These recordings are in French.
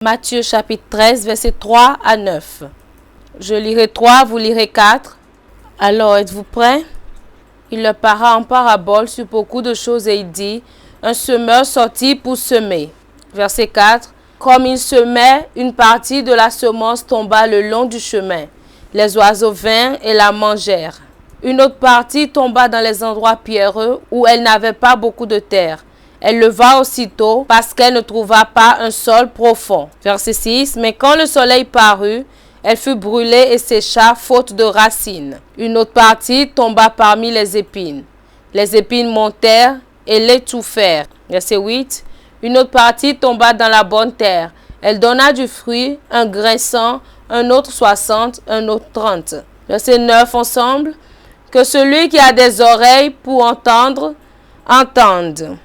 Matthieu chapitre 13, versets 3 à 9. Je lirai 3, vous lirez 4. Alors, êtes-vous prêts? Il leur parla en parabole sur beaucoup de choses et il dit, un semeur sortit pour semer. Verset 4. Comme il semait, une partie de la semence tomba le long du chemin. Les oiseaux vinrent et la mangèrent. Une autre partie tomba dans les endroits pierreux où elle n'avait pas beaucoup de terre. Elle leva aussitôt parce qu'elle ne trouva pas un sol profond. Verset 6. Mais quand le soleil parut, elle fut brûlée et sécha faute de racines. Une autre partie tomba parmi les épines. Les épines montèrent et l'étouffèrent. Verset 8. Une autre partie tomba dans la bonne terre. Elle donna du fruit, un grain 100, un autre 60, un autre 30. Verset 9 ensemble. Que celui qui a des oreilles pour entendre, entende.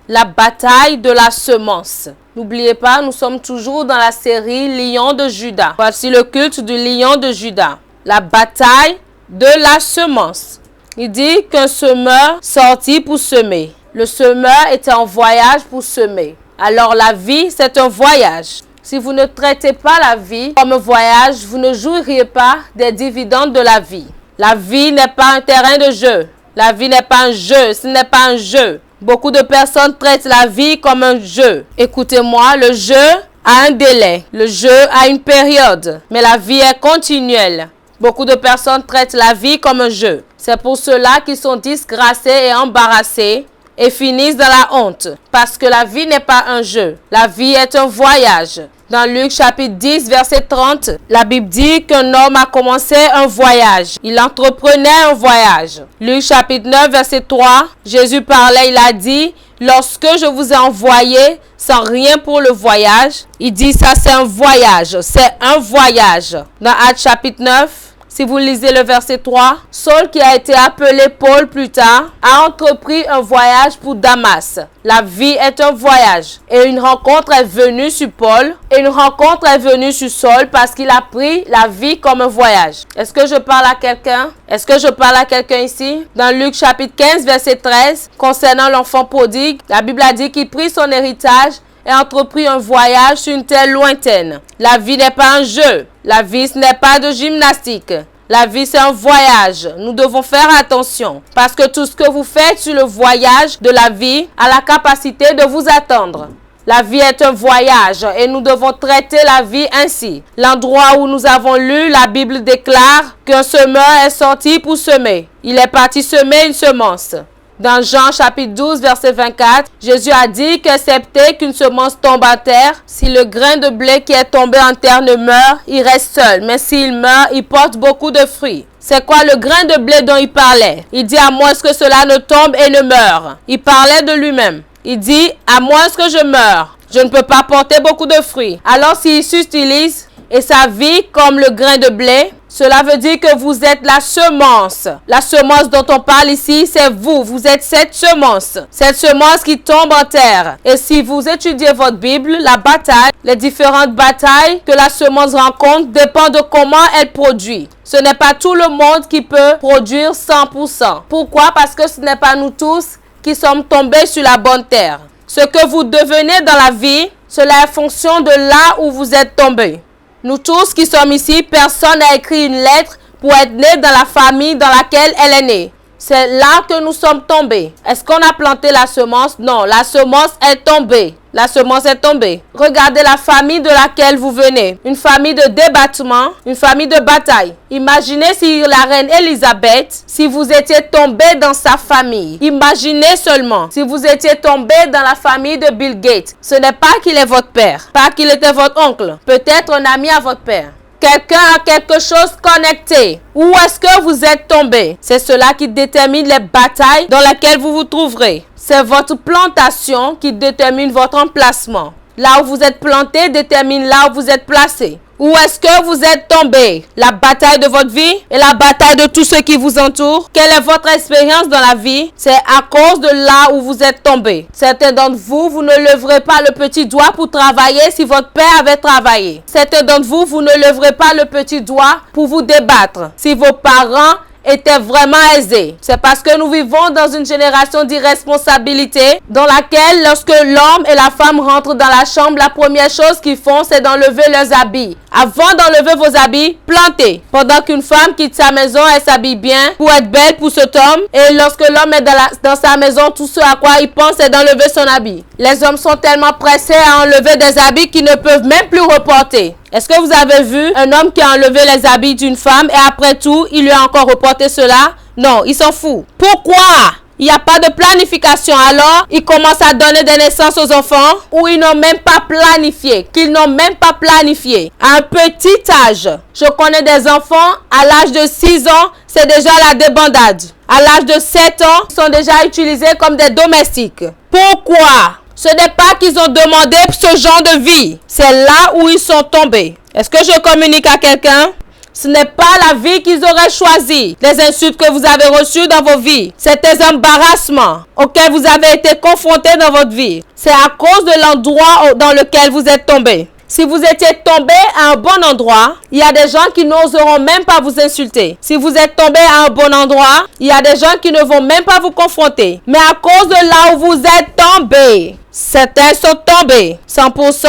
La bataille de la semence. N'oubliez pas, nous sommes toujours dans la série Lion de Juda. Voici le culte du Lion de Juda. La bataille de la semence. Il dit qu'un semeur sortit pour semer. Le semeur était en voyage pour semer. Alors la vie, c'est un voyage. Si vous ne traitez pas la vie comme un voyage, vous ne jouiriez pas des dividendes de la vie. La vie n'est pas un terrain de jeu. La vie n'est pas un jeu. Ce n'est pas un jeu. Beaucoup de personnes traitent la vie comme un jeu. Écoutez-moi, le jeu a un délai. Le jeu a une période. Mais la vie est continuelle. Beaucoup de personnes traitent la vie comme un jeu. C'est pour cela qu'ils sont disgracés et embarrassés et finissent dans la honte. Parce que la vie n'est pas un jeu. La vie est un voyage. Dans Luc chapitre 10, verset 30, la Bible dit qu'un homme a commencé un voyage. Il entreprenait un voyage. Luc chapitre 9, verset 3, Jésus parlait, il a dit, lorsque je vous ai envoyé sans rien pour le voyage, il dit ça c'est un voyage. C'est un voyage. Dans Actes chapitre 9, si vous lisez le verset 3, Saul qui a été appelé Paul plus tard, a entrepris un voyage pour Damas. La vie est un voyage. Et une rencontre est venue sur Paul. Et une rencontre est venue sur Saul parce qu'il a pris la vie comme un voyage. Est-ce que je parle à quelqu'un? Est-ce que je parle à quelqu'un ici? Dans Luc chapitre 15, verset 13, concernant l'enfant prodigue, la Bible a dit qu'il prit son héritage et entrepris un voyage sur une terre lointaine. La vie n'est pas un jeu. La vie, ce n'est pas de gymnastique. La vie, c'est un voyage. Nous devons faire attention parce que tout ce que vous faites sur le voyage de la vie a la capacité de vous attendre. La vie est un voyage et nous devons traiter la vie ainsi. L'endroit où nous avons lu, la Bible déclare qu'un semeur est sorti pour semer. Il est parti semer une semence. Dans Jean chapitre 12, verset 24, Jésus a dit qu'excepté qu'une semence tombe à terre, si le grain de blé qui est tombé en terre ne meurt, il reste seul. Mais s'il meurt, il porte beaucoup de fruits. C'est quoi le grain de blé dont il parlait? Il dit à moins que cela ne tombe et ne meure. Il parlait de lui-même. Il dit à moins que je meure, je ne peux pas porter beaucoup de fruits. Alors s'il s'utilise et sa vie comme le grain de blé, cela veut dire que vous êtes la semence. La semence dont on parle ici, c'est vous. Vous êtes cette semence. Cette semence qui tombe en terre. Et si vous étudiez votre Bible, la bataille, les différentes batailles que la semence rencontre dépendent de comment elle produit. Ce n'est pas tout le monde qui peut produire 100%. Pourquoi? Parce que ce n'est pas nous tous qui sommes tombés sur la bonne terre. Ce que vous devenez dans la vie, cela est fonction de là où vous êtes tombés. Nous tous qui sommes ici, personne n'a écrit une lettre pour être né dans la famille dans laquelle elle est née. C'est là que nous sommes tombés. Est-ce qu'on a planté la semence? Non, la semence est tombée. La semence est tombée. Regardez la famille de laquelle vous venez. Une famille de débattement, une famille de bataille. Imaginez si la reine Élisabeth, si vous étiez tombé dans sa famille. Imaginez seulement si vous étiez tombé dans la famille de Bill Gates. Ce n'est pas qu'il est votre père, pas qu'il était votre oncle, peut-être un ami à votre père. Quelqu'un a quelque chose connecté. Où est-ce que vous êtes tombé? C'est cela qui détermine les batailles dans lesquelles vous vous trouverez. C'est votre plantation qui détermine votre emplacement. Là où vous êtes planté détermine là où vous êtes placé. Où est-ce que vous êtes tombé? La bataille de votre vie et la bataille de tous ceux qui vous entourent. Quelle est votre expérience dans la vie? C'est à cause de là où vous êtes tombé. Certains d'entre vous, vous ne leverez pas le petit doigt pour travailler si votre père avait travaillé. Certains d'entre vous, vous ne leverez pas le petit doigt pour vous débattre si vos parents était vraiment aisée. C'est parce que nous vivons dans une génération d'irresponsabilité dans laquelle lorsque l'homme et la femme rentrent dans la chambre, la première chose qu'ils font, c'est d'enlever leurs habits. Avant d'enlever vos habits, plantez. Pendant qu'une femme quitte sa maison, elle s'habille bien pour être belle pour cet homme. Et lorsque l'homme est dans sa maison, tout ce à quoi il pense, c'est d'enlever son habit. Les hommes sont tellement pressés à enlever des habits qu'ils ne peuvent même plus reporter. Est-ce que vous avez vu un homme qui a enlevé les habits d'une femme et après tout, il lui a encore reporté cela? Non, il s'en fout. Pourquoi? Il n'y a pas de planification. Alors, ils commencent à donner des naissances aux enfants où ils n'ont même pas planifié. Qu'ils n'ont même pas planifié. À un petit âge, je connais des enfants, à l'âge de 6 ans, c'est déjà la débandade. À l'âge de 7 ans, ils sont déjà utilisés comme des domestiques. Pourquoi? Ce n'est pas qu'ils ont demandé ce genre de vie. C'est là où ils sont tombés. Est-ce que je communique à quelqu'un? Ce n'est pas la vie qu'ils auraient choisie. Les insultes que vous avez reçues dans vos vies, c'est des embarrassements auxquels vous avez été confrontés dans votre vie. C'est à cause de l'endroit dans lequel vous êtes tombés. Si vous étiez tombé à un bon endroit, il y a des gens qui n'oseront même pas vous insulter. Si vous êtes tombé à un bon endroit, il y a des gens qui ne vont même pas vous confronter. Mais à cause de là où vous êtes tombé, certains sont tombés. 100%,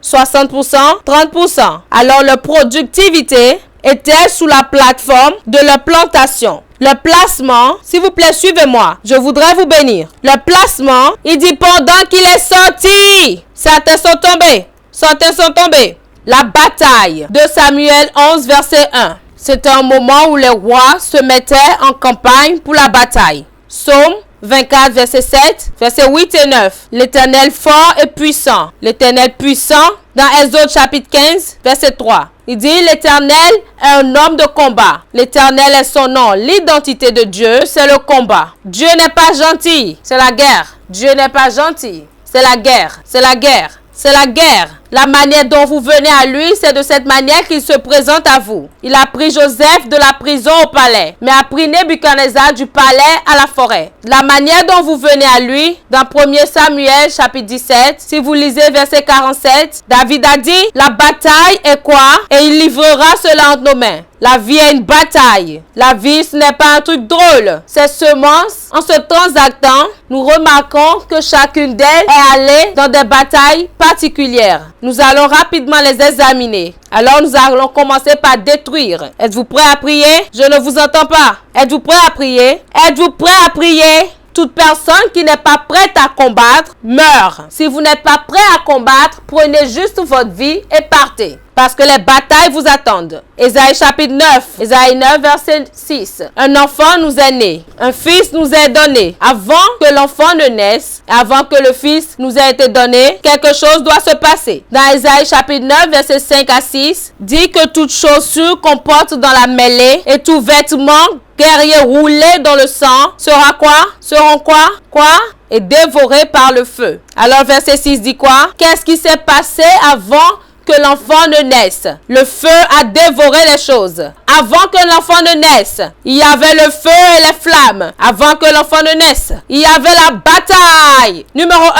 60%, 30%. Alors leur productivité était sous la plateforme de leur plantation. Le placement, s'il vous plaît, suivez-moi. Je voudrais vous bénir. Le placement, il dit pendant qu'il est sorti, certains sont tombés. Certains sont tombés. La bataille de Samuel 11, verset 1. C'était un moment où les rois se mettaient en campagne pour la bataille. Psaume 24, verset 7, verset 8 et 9. L'Éternel fort et puissant. L'Éternel puissant dans Exode chapitre 15, verset 3. Il dit l'Éternel est un homme de combat. L'Éternel est son nom. L'identité de Dieu, c'est le combat. Dieu n'est pas gentil, c'est la guerre. Dieu n'est pas gentil, c'est la guerre. C'est la guerre. C'est la guerre. La manière dont vous venez à lui, c'est de cette manière qu'il se présente à vous. Il a pris Joseph de la prison au palais, mais a pris Nebuchadnezzar du palais à la forêt. La manière dont vous venez à lui, dans 1 Samuel chapitre 17, si vous lisez verset 47, David a dit, la bataille est quoi? Et il livrera cela entre nos mains. La vie est une bataille. La vie, ce n'est pas un truc drôle. Ces semences, en se transactant, nous remarquons que chacune d'elles est allée dans des batailles particulières. Nous allons rapidement les examiner. Alors nous allons commencer par détruire. Êtes-vous prêts à prier? Je ne vous entends pas. Êtes-vous prêts à prier? Êtes-vous prêts à prier? Toute personne qui n'est pas prête à combattre meurt. Si vous n'êtes pas prêt à combattre, prenez juste votre vie et partez. Parce que les batailles vous attendent. Ésaïe chapitre 9. Ésaïe 9 verset 6. Un enfant nous est né. Un fils nous est donné. Avant que l'enfant ne naisse, avant que le fils nous ait été donné, quelque chose doit se passer. Dans Ésaïe chapitre 9 verset 5 à 6, dit que toute chaussure qu'on porte dans la mêlée et tout vêtement guerrier roulé dans le sang sera quoi? Seront quoi? Quoi? Et dévoré par le feu. Alors verset 6 dit quoi? Qu'est-ce qui s'est passé avant que l'enfant ne naisse? Le feu a dévoré les choses. Avant que l'enfant ne naisse, il y avait le feu et les flammes. Avant que l'enfant ne naisse, il y avait la bataille. Numéro 1,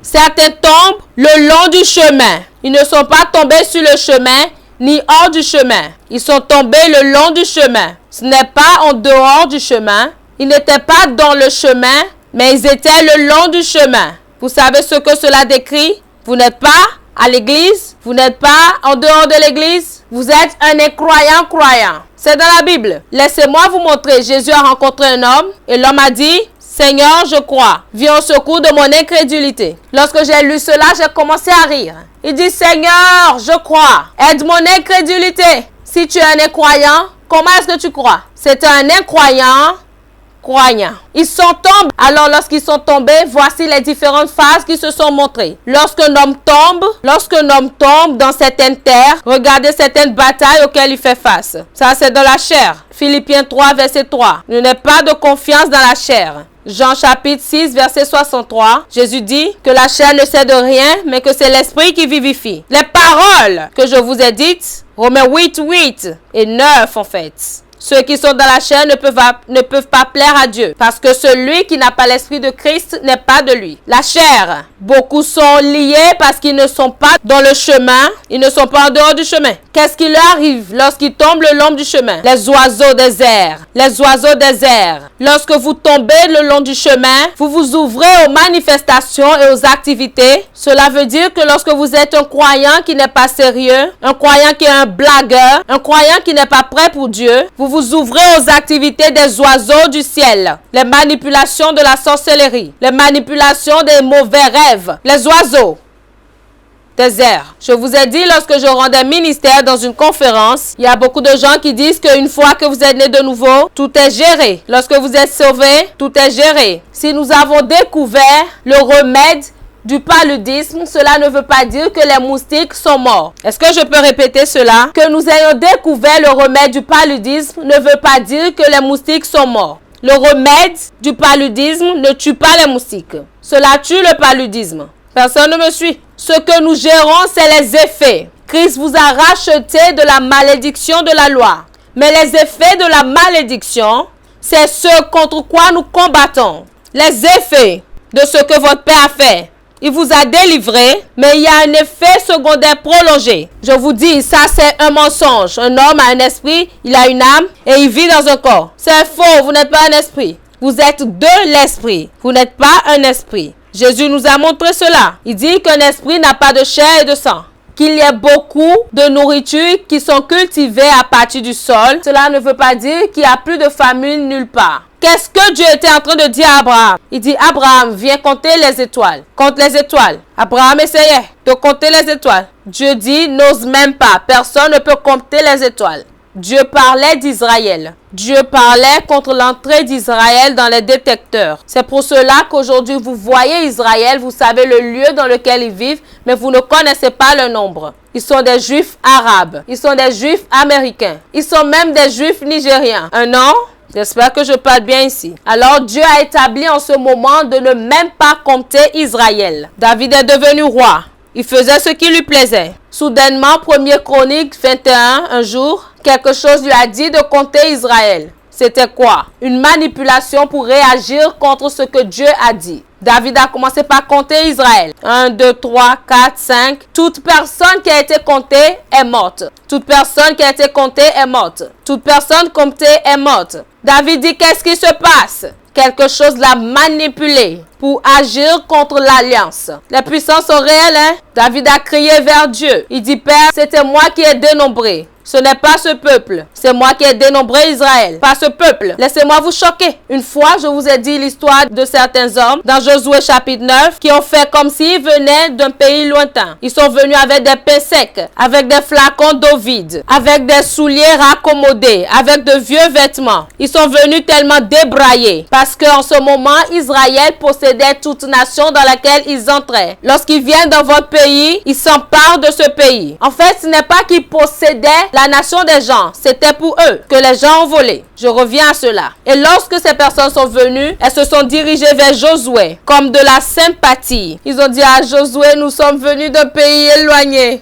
certains tombent le long du chemin. Ils ne sont pas tombés sur le chemin ni hors du chemin. Ils sont tombés le long du chemin. Ce n'est pas en dehors du chemin. Ils n'étaient pas dans le chemin, mais ils étaient le long du chemin. Vous savez ce que cela décrit? Vous n'êtes pas à l'église, vous n'êtes pas en dehors de l'église, vous êtes un incroyant croyant. C'est dans la Bible. Laissez-moi vous montrer. Jésus a rencontré un homme et l'homme a dit, Seigneur, je crois, viens au secours de mon incrédulité. Lorsque j'ai lu cela, j'ai commencé à rire. Il dit, Seigneur, je crois, aide mon incrédulité. Si tu es un incroyant, comment est-ce que tu crois? C'est un incroyant croyant. Ils sont tombés. Alors lorsqu'ils sont tombés, voici les différentes phases qui se sont montrées. Lorsqu'un homme tombe dans certaines terres, regardez certaines batailles auxquelles il fait face. Ça c'est dans la chair. Philippiens 3 verset 3. Ne n'aie pas de confiance dans la chair. Jean chapitre 6 verset 63. Jésus dit que la chair ne sait de rien, mais que c'est l'esprit qui vivifie. Les paroles que je vous ai dites, Romains 8 et 9 en fait. Ceux qui sont dans la chair ne peuvent pas plaire à Dieu. Parce que celui qui n'a pas l'esprit de Christ n'est pas de lui. La chair. Beaucoup sont liés parce qu'ils ne sont pas dans le chemin. Ils ne sont pas en dehors du chemin. Qu'est-ce qui leur arrive lorsqu'ils tombent le long du chemin? Les oiseaux des airs. Les oiseaux des airs. Lorsque vous tombez le long du chemin, vous vous ouvrez aux manifestations et aux activités. Cela veut dire que lorsque vous êtes un croyant qui n'est pas sérieux, un croyant qui est un blagueur, un croyant qui n'est pas prêt pour Dieu, vous vous ouvrez aux activités des oiseaux du ciel. Les manipulations de la sorcellerie. Les manipulations des mauvais rêves. Les oiseaux des airs. Je vous ai dit, lorsque je rendais ministère dans une conférence, il y a beaucoup de gens qui disent qu'une fois que vous êtes né de nouveau, tout est géré. Lorsque vous êtes sauvé, tout est géré. Si nous avons découvert le remède du paludisme, cela ne veut pas dire que les moustiques sont morts. Est-ce que je peux répéter cela? Que nous ayons découvert le remède du paludisme ne veut pas dire que les moustiques sont morts. Le remède du paludisme ne tue pas les moustiques. Cela tue le paludisme. Personne ne me suit. Ce que nous gérons, c'est les effets. Christ vous a racheté de la malédiction de la loi. Mais les effets de la malédiction, c'est ce contre quoi nous combattons. Les effets de ce que votre Père a fait. Il vous a délivré, mais il y a un effet secondaire prolongé. Je vous dis, ça c'est un mensonge. Un homme a un esprit, il a une âme et il vit dans un corps. C'est faux, vous n'êtes pas un esprit. Vous êtes de l'esprit. Vous n'êtes pas un esprit. Jésus nous a montré cela. Il dit qu'un esprit n'a pas de chair et de sang. Qu'il y ait beaucoup de nourriture qui sont cultivées à partir du sol. Cela ne veut pas dire qu'il n'y a plus de famine nulle part. Qu'est-ce que Dieu était en train de dire à Abraham? Il dit, Abraham, viens compter les étoiles. Compte les étoiles. Abraham essayait de compter les étoiles. Dieu dit, n'ose même pas. Personne ne peut compter les étoiles. Dieu parlait d'Israël. Dieu parlait contre l'entrée d'Israël dans les détecteurs. C'est pour cela qu'aujourd'hui vous voyez Israël, vous savez le lieu dans lequel ils vivent, mais vous ne connaissez pas le nombre. Ils sont des juifs arabes. Ils sont des juifs américains. Ils sont même des juifs nigériens. Un an? J'espère que je parle bien ici. Alors Dieu a établi en ce moment de ne même pas compter Israël. David est devenu roi. Il faisait ce qui lui plaisait. Soudainement, 1er Chronique 21, un jour, quelque chose lui a dit de compter Israël. C'était quoi? Une manipulation pour réagir contre ce que Dieu a dit. David a commencé par compter Israël. 1, 2, 3, 4, 5. Toute personne qui a été comptée est morte. Toute personne qui a été comptée est morte. Toute personne comptée est morte. David dit, qu'est-ce qui se passe? Quelque chose l'a manipulé pour agir contre l'alliance. Les puissances sont réelles, hein? David a crié vers Dieu. Il dit, Père, c'était moi qui ai dénombré. Ce n'est pas ce peuple. C'est moi qui ai dénombré Israël. Pas ce peuple. Laissez-moi vous choquer. Une fois, je vous ai dit l'histoire de certains hommes dans Josué chapitre 9 qui ont fait comme s'ils venaient d'un pays lointain. Ils sont venus avec des pains secs, avec des flacons d'eau vide, avec des souliers raccommodés, avec de vieux vêtements. Ils sont venus tellement débraillés parce qu'en ce moment, Israël possédait toute nation dans laquelle ils entraient. Lorsqu'ils viennent dans votre pays, ils s'emparent de ce pays. En fait, ce n'est pas qu'ils possédaient la nation des gens, c'était pour eux que les gens ont volé. Je reviens à cela. Et lorsque ces personnes sont venues, elles se sont dirigées vers Josué comme de la sympathie. Ils ont dit à Josué, nous sommes venus d'un pays éloigné.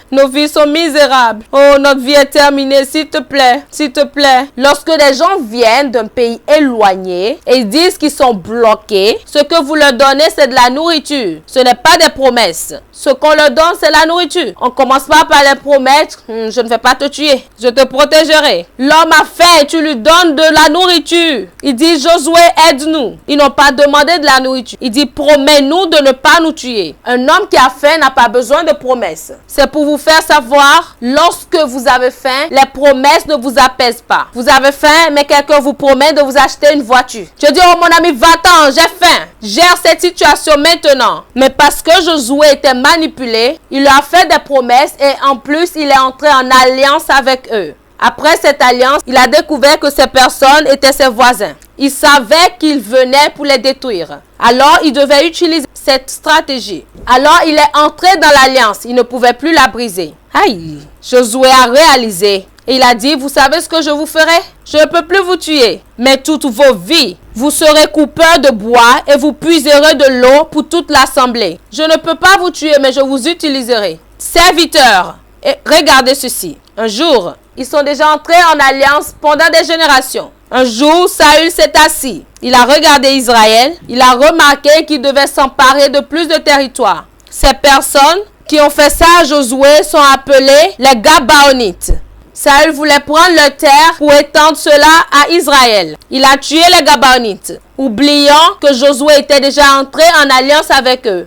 Nos vies sont misérables. Oh, notre vie est terminée, s'il te plaît, s'il te plaît. Lorsque les gens viennent d'un pays éloigné et ils disent qu'ils sont bloqués, ce que vous leur donnez, c'est de la nourriture. Ce n'est pas des promesses. Ce qu'on leur donne, c'est la nourriture. On commence pas par les promettre, je ne vais pas te tuer, je te protégerai. L'homme a faim et tu lui donnes de la nourriture. Il dit, Josué, aide-nous. Ils n'ont pas demandé de la nourriture. Il dit, promets-nous de ne pas nous tuer. Un homme qui a faim n'a pas besoin de promesses. C'est pour vous faire savoir, lorsque vous avez faim, les promesses ne vous apaisent pas. Vous avez faim, mais quelqu'un vous promet de vous acheter une voiture. Je dis, oh mon ami, va-t'en, j'ai faim. Gère cette situation maintenant. Mais parce que Josué était manipulé, il leur a fait des promesses et en plus, il est entré en alliance avec eux. Après cette alliance, il a découvert que ces personnes étaient ses voisins. Il savait qu'ils venaient pour les détruire. Alors, il devait utiliser cette stratégie. Alors, il est entré dans l'alliance. Il ne pouvait plus la briser. Aïe! Josué a réalisé. Et il a dit, vous savez ce que je vous ferai? Je ne peux plus vous tuer. Mais toutes vos vies, vous serez coupeurs de bois et vous puiserez de l'eau pour toute l'assemblée. Je ne peux pas vous tuer, mais je vous utiliserai. Serviteurs, et regardez ceci. Un jour, ils sont déjà entrés en alliance pendant des générations. Un jour, Saül s'est assis. Il a regardé Israël. Il a remarqué qu'il devait s'emparer de plus de territoire. Ces personnes qui ont fait ça à Josué sont appelés les Gabaonites. Saül voulait prendre leur terre pour étendre cela à Israël. Il a tué les Gabaonites, oubliant que Josué était déjà entré en alliance avec eux.